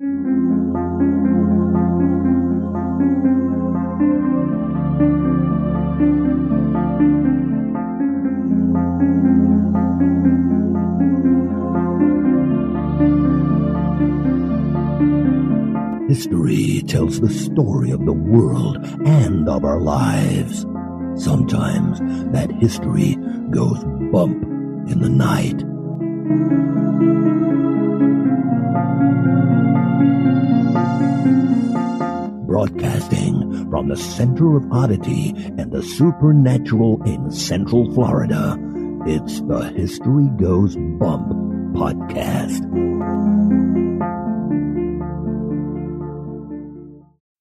History tells the story of the world and of our lives. Sometimes that history goes bump in the night. Broadcasting from the center of oddity and the supernatural in Central Florida, it's the History Goes Bump podcast.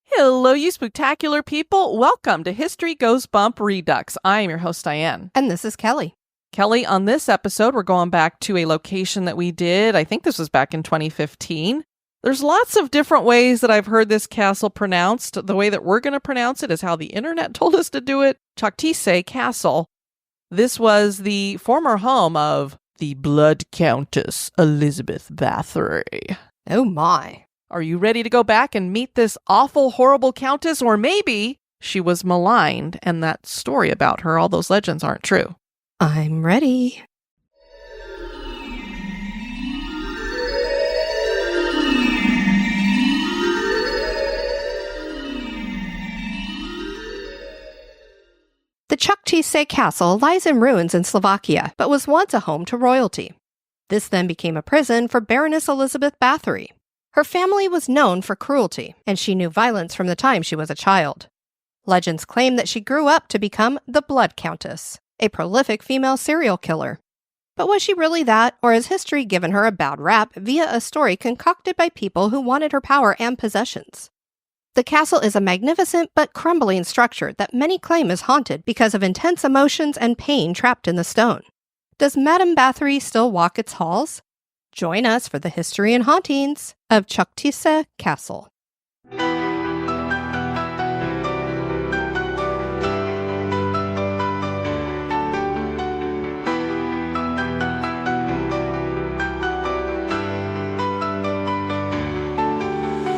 Hello, you spectacular people. Welcome to History Goes Bump Redux. I am your host, Diane. And this is Kelly. Kelly, on this episode, we're going back to a location that we did. I think this was back in 2015. There's lots of different ways that I've heard this castle pronounced. The way that we're going to pronounce it is how the internet told us to do it. Cachtice Castle. This was the former home of the Blood Countess Elizabeth Bathory. Oh my. Are you ready to go back and meet this awful, horrible countess? Or maybe she was maligned and that story about her, all those legends aren't true. I'm ready. The Cachtice Castle lies in ruins in Slovakia, but was once a home to royalty. This then became a prison for Baroness Elizabeth Bathory. Her family was known for cruelty, and she knew violence from the time she was a child. Legends claim that she grew up to become the Blood Countess, a prolific female serial killer. But was she really that, or has history given her a bad rap via a story concocted by people who wanted her power and possessions? The castle is a magnificent but crumbling structure that many claim is haunted because of intense emotions and pain trapped in the stone. Does Madame Bathory still walk its halls? Join us for the history and hauntings of Cachtice Castle.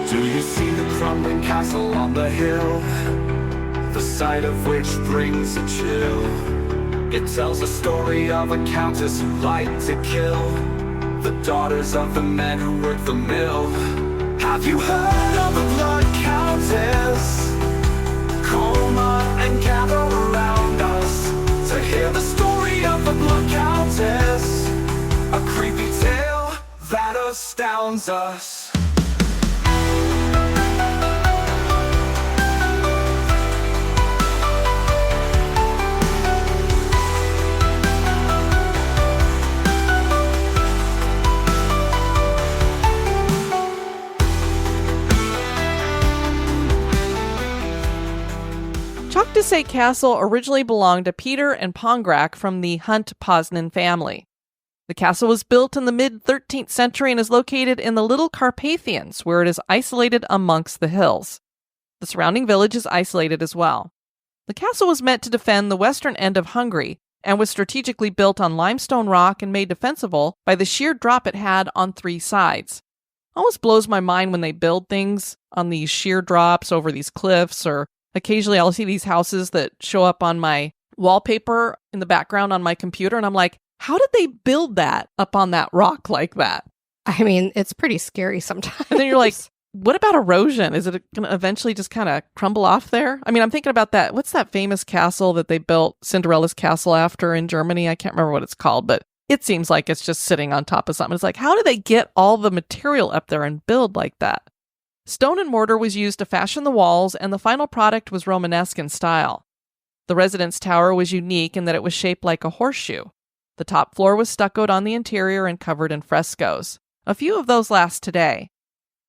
Do you see the crumbling castle on the hill? The sight of which brings a chill. It tells the story of a countess who liked to kill the daughters of the men who worked the mill. Have you heard of the Blood Countess? Come on and gather around us to hear the story of the Blood Countess, a creepy tale that astounds us. Cachtice Castle originally belonged to Peter and Pongrak from the Hunt-Poznan family. The castle was built in the mid-13th century and is located in the Little Carpathians, where it is isolated amongst the hills. The surrounding village is isolated as well. The castle was meant to defend the western end of Hungary and was strategically built on limestone rock and made defensible by the sheer drop it had on three sides. Almost blows my mind when they build things on these sheer drops over these cliffs, or occasionally I'll see these houses that show up on my wallpaper in the background on my computer, and I'm like, how did they build that up on that rock like that? I mean, it's pretty scary sometimes. And then you're like, what about erosion? Is it going to eventually just kind of crumble off there? I mean, I'm thinking about that. What's that famous castle that they built Cinderella's castle after in Germany? I can't remember what it's called, but it seems like it's just sitting on top of something. It's like, how do they get all the material up there and build like that? Stone and mortar was used to fashion the walls, and the final product was Romanesque in style. The residence tower was unique in that it was shaped like a horseshoe. The top floor was stuccoed on the interior and covered in frescoes. A few of those last today.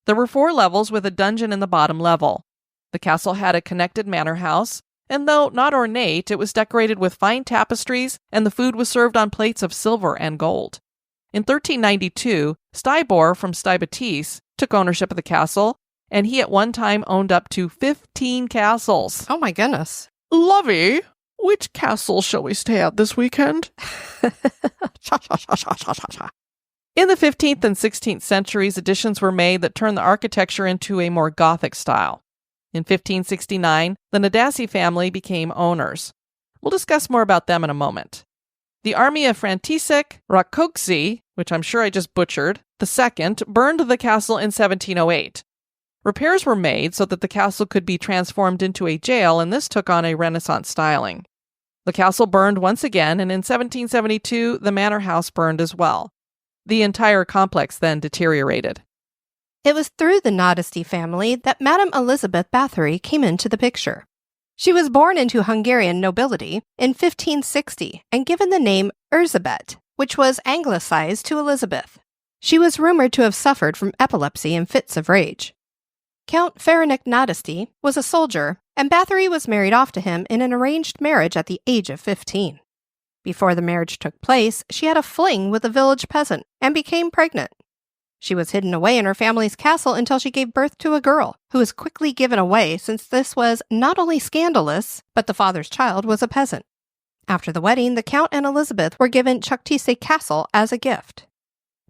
There were 4 levels with a dungeon in the bottom level. The castle had a connected manor house, and though not ornate, it was decorated with fine tapestries, and the food was served on plates of silver and gold. In 1392, Stybor from Cachtice took ownership of the castle, and he at one time owned up to 15 castles. Oh my goodness. Lovey, which castle shall we stay at this weekend? In the 15th and 16th centuries, additions were made that turned the architecture into a more Gothic style. In 1569, the Nadassi family became owners. We'll discuss more about them in a moment. The army of František Rákóczi, which I'm sure I just butchered, II, burned the castle in 1708. Repairs were made so that the castle could be transformed into a jail, and this took on a Renaissance styling. The castle burned once again, and in 1772, the manor house burned as well. The entire complex then deteriorated. It was through the Nadasdi family that Madame Elizabeth Bathory came into the picture. She was born into Hungarian nobility in 1560 and given the name Erzsébet, which was anglicized to Elizabeth. She was rumored to have suffered from epilepsy and fits of rage. Count Ferenc Nadasdi was a soldier, and Bathory was married off to him in an arranged marriage at the age of 15. Before the marriage took place, she had a fling with a village peasant and became pregnant. She was hidden away in her family's castle until she gave birth to a girl, who was quickly given away since this was not only scandalous, but the father's child was a peasant. After the wedding, the Count and Elizabeth were given Cachtice Castle as a gift.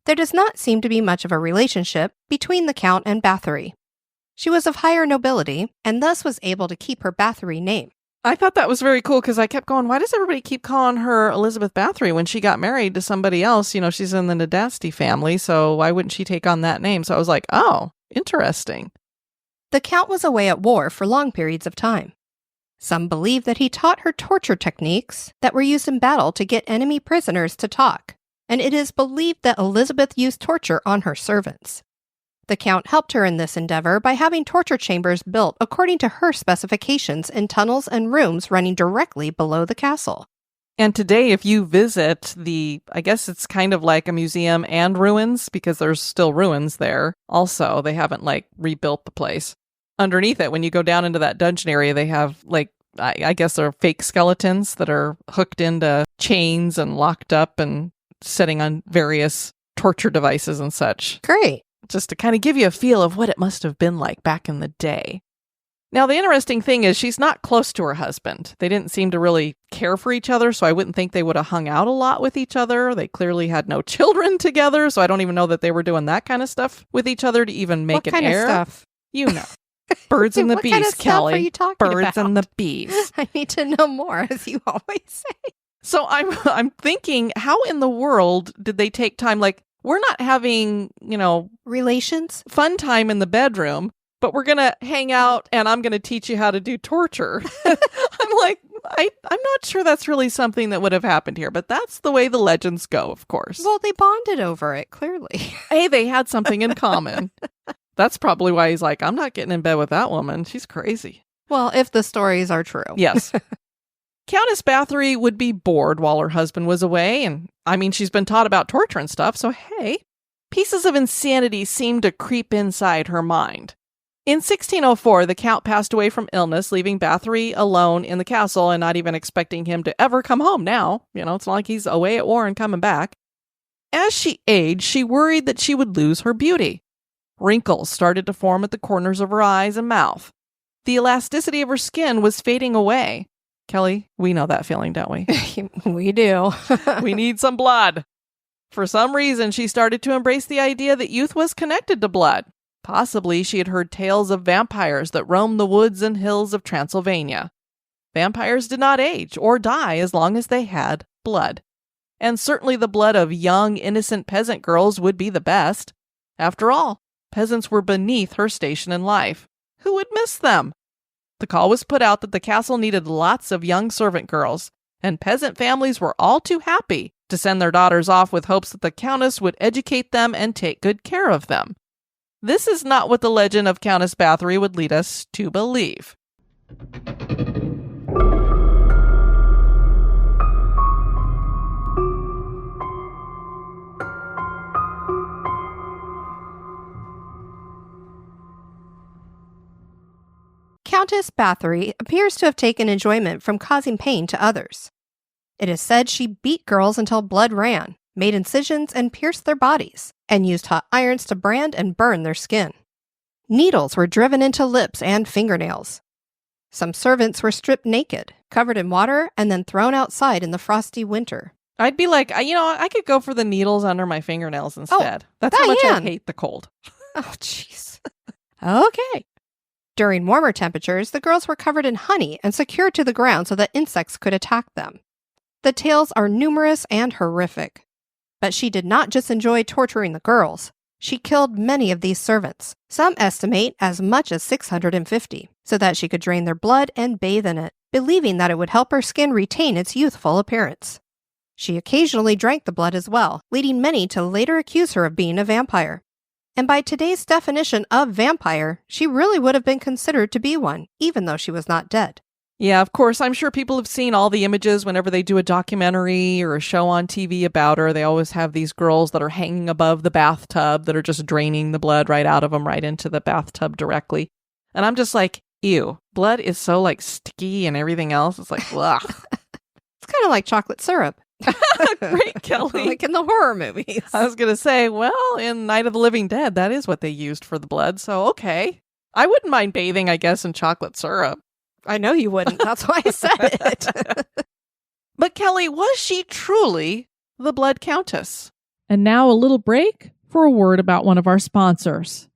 There does not seem to be much of a relationship between the Count and Bathory. She was of higher nobility, and thus was able to keep her Bathory name. I thought that was very cool because I kept going, why does everybody keep calling her Elizabeth Bathory when she got married to somebody else? You know, she's in the Nadasdi family, so why wouldn't she take on that name? So I was like, oh, interesting. The Count was away at war for long periods of time. Some believe that he taught her torture techniques that were used in battle to get enemy prisoners to talk, and it is believed that Elizabeth used torture on her servants. The Count helped her in this endeavor by having torture chambers built according to her specifications in tunnels and rooms running directly below the castle. And today, if you visit I guess it's kind of like a museum and ruins, because there's still ruins there. Also, they haven't rebuilt the place. Underneath it, when you go down into that dungeon area, they have I guess they're fake skeletons that are hooked into chains and locked up and sitting on various torture devices and such. Great. Just to kind of give you a feel of what it must have been like back in the day. Now, the interesting thing is she's not close to her husband. They didn't seem to really care for each other, so I wouldn't think they would have hung out a lot with each other. They clearly had no children together, so I don't even know that they were doing that kind of stuff with each other to even make it air. What kind of stuff? You know. Birds and the bees, kind of Kelly. Stuff are you talking Birds about? and the bees. I need to know more, as you always say. So I'm thinking, how in the world did they take time? We're not having, Relations? fun time in the bedroom, but we're going to hang out and I'm going to teach you how to do torture. I'm like, I'm not sure that's really something that would have happened here, but that's the way the legends go, of course. Well, they bonded over it, clearly. Hey, they had something in common. That's probably why he's like, I'm not getting in bed with that woman. She's crazy. Well, if the stories are true. Yes. Countess Bathory would be bored while her husband was away, and she's been taught about torture and stuff, so hey, pieces of insanity seemed to creep inside her mind. In 1604, the Count passed away from illness, leaving Bathory alone in the castle and not even expecting him to ever come home now. It's not like he's away at war and coming back. As she aged, she worried that she would lose her beauty. Wrinkles started to form at the corners of her eyes and mouth. The elasticity of her skin was fading away. Kelly, we know that feeling, don't we? We do. We need some blood. For some reason, she started to embrace the idea that youth was connected to blood. Possibly she had heard tales of vampires that roamed the woods and hills of Transylvania. Vampires did not age or die as long as they had blood. And certainly the blood of young, innocent peasant girls would be the best. After all, peasants were beneath her station in life. Who would miss them? The call was put out that the castle needed lots of young servant girls, and peasant families were all too happy to send their daughters off with hopes that the countess would educate them and take good care of them. This is not what the legend of Countess Bathory would lead us to believe. Countess Bathory appears to have taken enjoyment from causing pain to others. It is said she beat girls until blood ran, made incisions and pierced their bodies, and used hot irons to brand and burn their skin. Needles were driven into lips and fingernails. Some servants were stripped naked, covered in water, and then thrown outside in the frosty winter, I'd be like, I could go for the needles under my fingernails instead. That's how much I Diane. hate the cold. Oh, jeez. Okay. During warmer temperatures, the girls were covered in honey and secured to the ground so that insects could attack them. The tales are numerous and horrific. But she did not just enjoy torturing the girls. She killed many of these servants, some estimate as much as 650, so that she could drain their blood and bathe in it, believing that it would help her skin retain its youthful appearance. She occasionally drank the blood as well, leading many to later accuse her of being a vampire. And by today's definition of vampire, she really would have been considered to be one, even though she was not dead. Yeah, of course. I'm sure people have seen all the images whenever they do a documentary or a show on TV about her. They always have these girls that are hanging above the bathtub that are just draining the blood right out of them, right into the bathtub directly. And I'm just like, ew, blood is so like sticky and everything else. It's like, ugh. It's kind of like chocolate syrup. Great, Kelly. Like in the horror movies. I was going to say, well, in Night of the Living Dead, that is what they used for the blood. So, okay. I wouldn't mind bathing, I guess, in chocolate syrup. I know you wouldn't. That's why I said it. But Kelly, was she truly the Blood Countess? And now a little break for a word about one of our sponsors.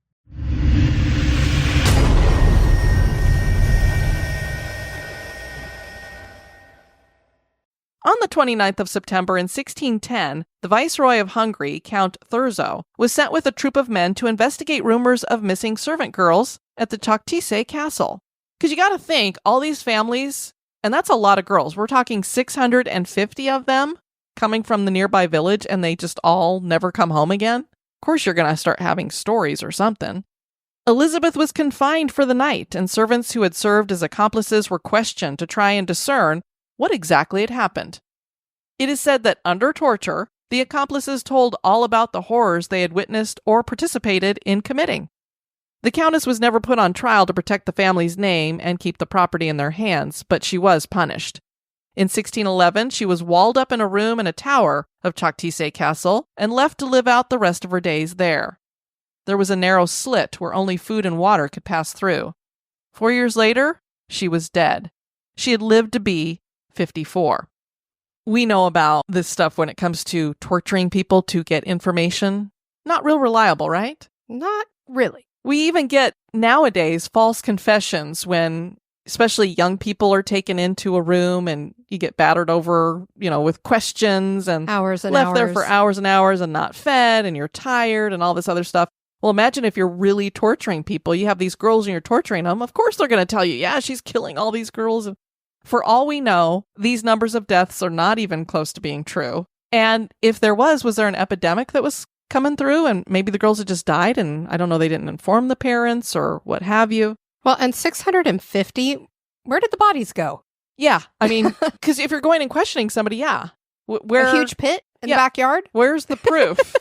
On the 29th of September in 1610, the Viceroy of Hungary, Count Thurzo, was sent with a troop of men to investigate rumors of missing servant girls at the Cachtice castle. Because you got to think, all these families, and that's a lot of girls. We're talking 650 of them coming from the nearby village, and they just all never come home again. Of course, you're going to start having stories or something. Elizabeth was confined for the night, and servants who had served as accomplices were questioned to try and discern what exactly had happened. It is said that under torture, the accomplices told all about the horrors they had witnessed or participated in committing. The Countess was never put on trial to protect the family's name and keep the property in their hands, but she was punished. In 1611, she was walled up in a room in a tower of Cachtice Castle and left to live out the rest of her days there. There was a narrow slit where only food and water could pass through. 4 years later, she was dead. She had lived to be 54. We know about this stuff when it comes to torturing people to get information. Not real reliable, right? Not really. We even get nowadays false confessions when especially young people are taken into a room and you get battered over, with questions and Hours and left hours. there for hours and hours and not fed and you're tired and all this other stuff. Well, imagine if you're really torturing people. You have these girls and you're torturing them. Of course they're going to tell you, yeah, she's killing all these girls. For all we know, these numbers of deaths are not even close to being true. And if there was there an epidemic that was coming through and maybe the girls had just died and I don't know, they didn't inform the parents or what have you? Well, and 650, where did the bodies go? Yeah. I mean, because if you're going and questioning somebody, yeah. Where, a huge pit in the backyard? Where's the proof?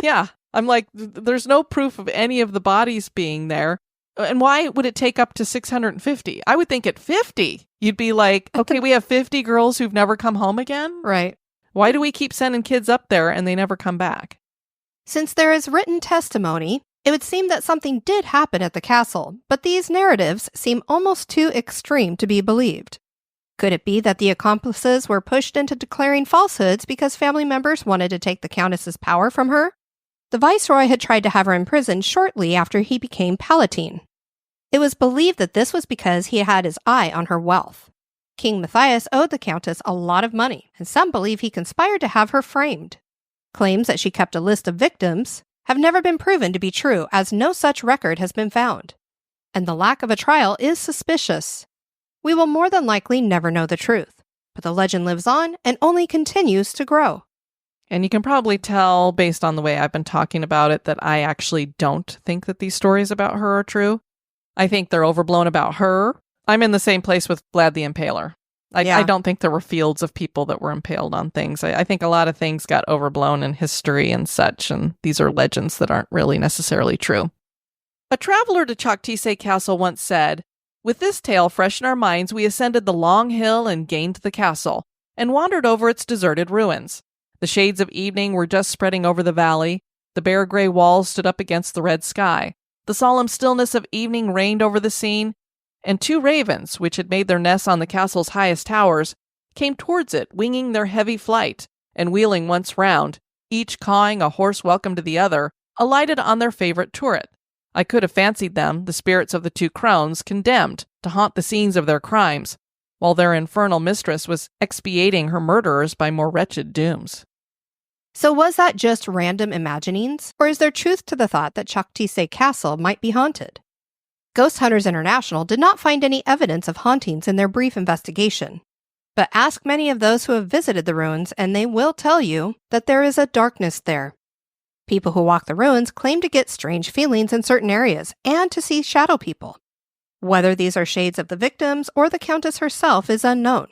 Yeah. I'm like, there's no proof of any of the bodies being there. And why would it take up to 650? I would think at 50, you'd be like, okay, we have 50 girls who've never come home again? Right. Why do we keep sending kids up there and they never come back? Since there is written testimony, it would seem that something did happen at the castle, but these narratives seem almost too extreme to be believed. Could it be that the accomplices were pushed into declaring falsehoods because family members wanted to take the Countess's power from her? The Viceroy had tried to have her imprisoned shortly after he became Palatine. It was believed that this was because he had his eye on her wealth. King Matthias owed the Countess a lot of money, and some believe he conspired to have her framed. Claims that she kept a list of victims have never been proven to be true, as no such record has been found. And the lack of a trial is suspicious. We will more than likely never know the truth, but the legend lives on and only continues to grow. And you can probably tell, based on the way I've been talking about it, that I actually don't think that these stories about her are true. I think they're overblown about her. I'm in the same place with Vlad the Impaler. I don't think there were fields of people that were impaled on things. I think a lot of things got overblown in history and such, and these are legends that aren't really necessarily true. A traveler to Cachtice Castle once said, "With this tale fresh in our minds, we ascended the long hill and gained the castle, and wandered over its deserted ruins. The shades of evening were just spreading over the valley. The bare gray walls stood up against the red sky. The solemn stillness of evening reigned over the scene, and 2 ravens, which had made their nests on the castle's highest towers, came towards it, winging their heavy flight, and wheeling once round, each cawing a hoarse welcome to the other, alighted on their favorite turret. I could have fancied them, the spirits of the two crones, condemned to haunt the scenes of their crimes, while their infernal mistress was expiating her murderers by more wretched dooms. So was that just random imaginings, or is there truth to the thought that Cachtice Castle might be haunted? Ghost Hunters International did not find any evidence of hauntings in their brief investigation. But ask many of those who have visited the ruins, and they will tell you that there is a darkness there. People who walk the ruins claim to get strange feelings in certain areas and to see shadow people. Whether these are shades of the victims or the Countess herself is unknown.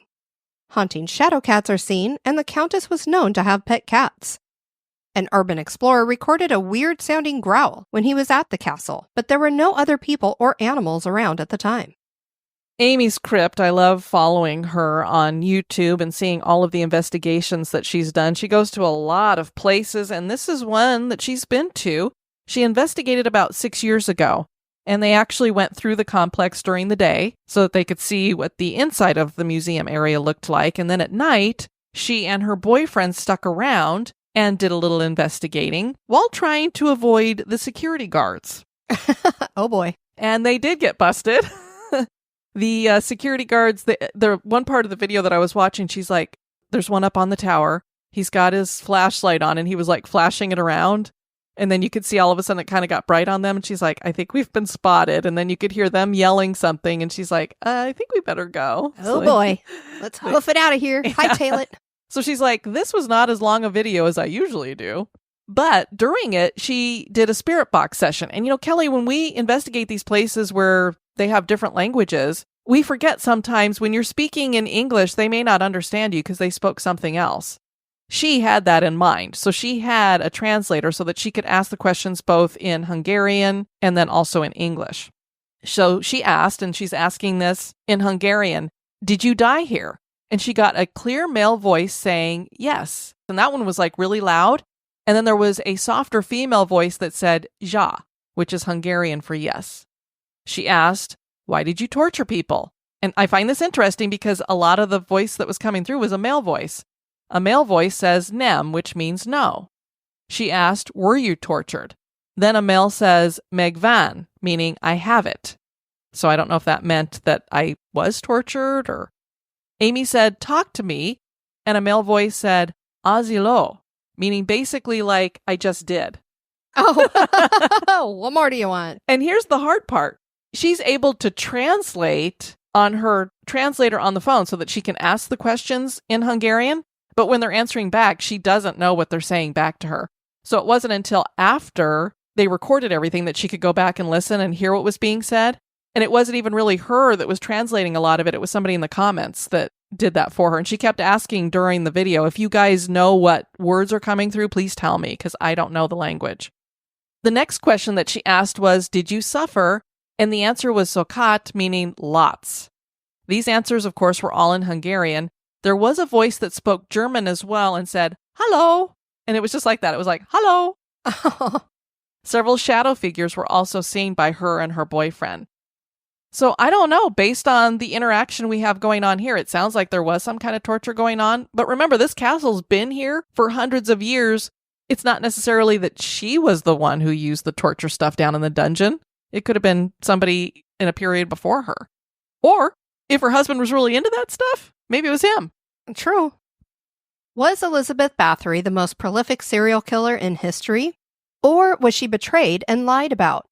Haunting shadow cats are seen, and the Countess was known to have pet cats. An urban explorer recorded a weird-sounding growl when he was at the castle, but there were no other people or animals around at the time. Amy's Crypt, I love following her on YouTube and seeing all of the investigations that she's done. She goes to a lot of places, and this is one that she's been to. She investigated about 6 years ago, and they actually went through the complex during the day so that they could see what the inside of the museum area looked like. And then at night, she and her boyfriend stuck around and did a little investigating while trying to avoid the security guards. Oh boy. And they did get busted. The security guards, the one part of the video that I was watching, she's like, there's one up on the tower. He's got his flashlight on and he was like flashing it around. And then you could see all of a sudden it kind of got bright on them. And she's like, I think we've been spotted. And then you could hear them yelling something. And she's like, I think we better go. Oh boy. Let's hoof it out of here. Hightail it. So she's like, this was not as long a video as I usually do. But during it, she did a spirit box session. And, you know, Kelly, when we investigate these places where they have different languages, we forget sometimes when you're speaking in English, they may not understand you because they spoke something else. She had that in mind. So she had a translator so that she could ask the questions both in Hungarian and then also in English. So she asked, and she's asking this in Hungarian, did you die here? And she got a clear male voice saying yes. And that one was like really loud. And then there was a softer female voice that said ja, which is Hungarian for yes. She asked, why did you torture people? And I find this interesting because a lot of the voice that was coming through was a male voice. A male voice says nem, which means no. She asked, were you tortured? Then a male says megvan, meaning I have it. So I don't know if that meant that I was tortured or... Amy said, talk to me. And a male voice said, azilo, meaning basically like I just did. Oh, what more do you want? And here's the hard part. She's able to translate on her translator on the phone so that she can ask the questions in Hungarian. But when they're answering back, she doesn't know what they're saying back to her. So it wasn't until after they recorded everything that she could go back and listen and hear what was being said. And it wasn't even really her that was translating a lot of it. It was somebody in the comments that did that for her. And she kept asking during the video, if you guys know what words are coming through, please tell me, because I don't know the language. The next question that she asked was, did you suffer? And the answer was sokat, meaning lots. These answers, of course, were all in Hungarian. There was a voice that spoke German as well and said, hello. And it was just like that. It was like, hello. Several shadow figures were also seen by her and her boyfriend. So I don't know, based on the interaction we have going on here, it sounds like there was some kind of torture going on. But remember, this castle's been here for hundreds of years. It's not necessarily that she was the one who used the torture stuff down in the dungeon. It could have been somebody in a period before her. Or if her husband was really into that stuff, maybe it was him. True. Was Elizabeth Bathory the most prolific serial killer in history? Or was she betrayed and lied about?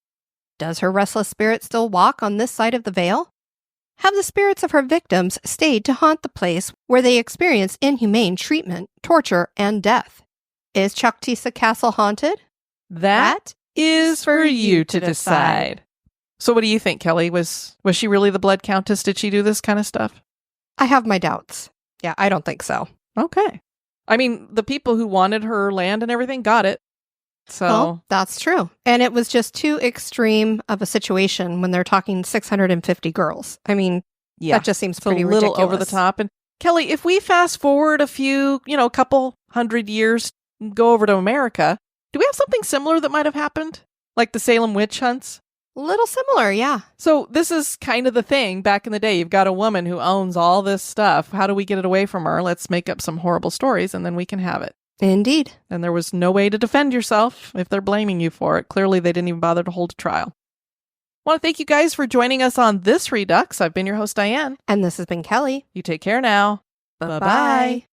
Does her restless spirit still walk on this side of the veil? Have the spirits of her victims stayed to haunt the place where they experienced inhumane treatment, torture, and death? Is Cachtice Castle haunted? That is for you to decide. So what do you think, Kelly? Was she really the Blood Countess? Did she do this kind of stuff? I have my doubts. Yeah, I don't think so. Okay. I mean, the people who wanted her land and everything got it. So well, that's true. And it was just too extreme of a situation when they're talking 650 girls. I mean, that just seems pretty a little ridiculous. over the top. And Kelly, if we fast forward a couple hundred years, go over to America, do we have something similar that might have happened? Like the Salem witch hunts? Little similar, yeah. So this is kind of the thing back in the day. You've got a woman who owns all this stuff. How do we get it away from her? Let's make up some horrible stories and then we can have it. Indeed. And there was no way to defend yourself if they're blaming you for it. Clearly, they didn't even bother to hold a trial. I want to thank you guys for joining us on this Redux. I've been your host, Diane. And this has been Kelly. You take care now. Bye-bye.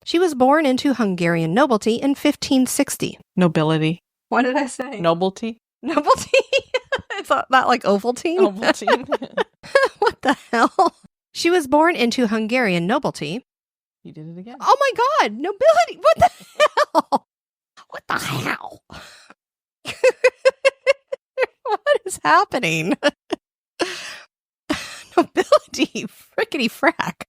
She was born into Hungarian nobility in 1560. Nobility. What did I say? Nobility? Nobility? It's not like Ovaltine? Ovaltine. What the hell? She was born into Hungarian nobility. You did it again. Oh my God, nobility. What the hell? What the hell? What is happening? Nobility, frickety frack.